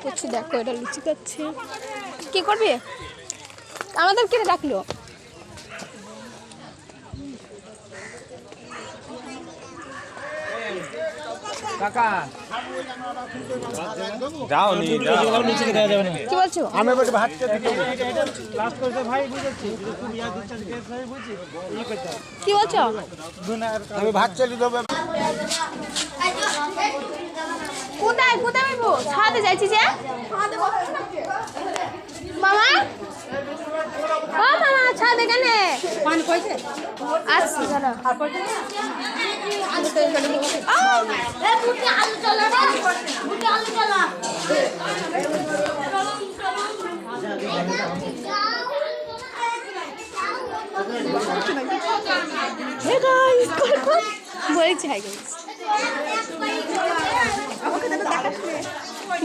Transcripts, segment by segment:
কিছু দেখো, এটা লুচি খাচ্ছে। কি করবি? আমাদের কে ডাকলো? কাকা যাও নি যাও নিচে দেওয়া যাবে না। কি বলছো? আমি বলি ভাত খেতে লাস্ট করতে ভাই বুঝেছি খুব ইয়া দিচ্ছেন কেস ভাই বুঝি এই কথা। কি বলছো? আমি ভাত চলি দেব। কোথায় কোথায় যাবো? ছাদে যাইছি যে। মামা ও মামা ছাদে কেন? পান কইছে আসছি দাঁড়া। আলু চলা আলু চলা। Hey guys, বলছি হাই গাইস।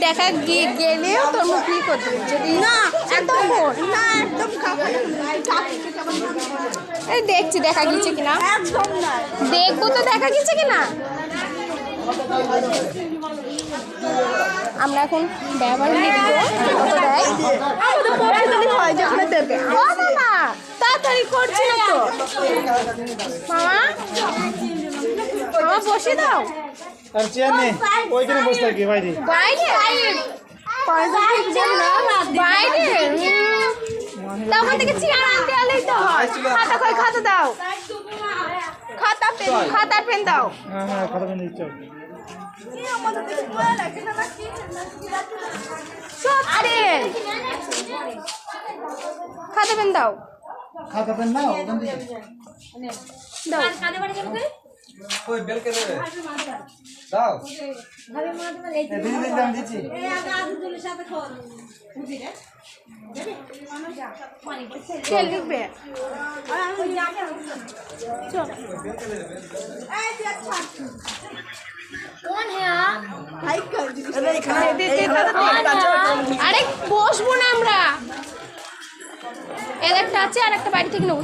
দেখা গেলেও তোর মুখ কি করতে যদি না একদম না একদম এই দেখছি দেখা গেছে কিনা, একদম না দেখবো তো দেখা গেছে কিনা। আমরা এখন ব্যবহার নিয়ে দিব কত দেয় আমাদের পড়াশোনা হয় যেখানে দেবে। ও মামা তাড়াতাড়ি করছি না তো মামা, মামা বসে দাও। আর চেয়ার নেই ওইখানে বসে থাকি বাইরে বাইরে বাইরে তখন থেকে চেয়ার আনতে আলেই তো হয়। খাতা কই খাতা দাও, খাতা পেন দাও। হ্যাঁ হ্যাঁ খাতা পেন দিচ্ছ। খাতা পেন দাও, খাতা পেন নাও দাও। কই বেল কে দেবে দাও দিদি দিদি আমি দিচ্ছি। খেল লিখবে আরে বসবো না আমরা, এর একটা আছে আর একটা বাড়ি থেকে নেবো।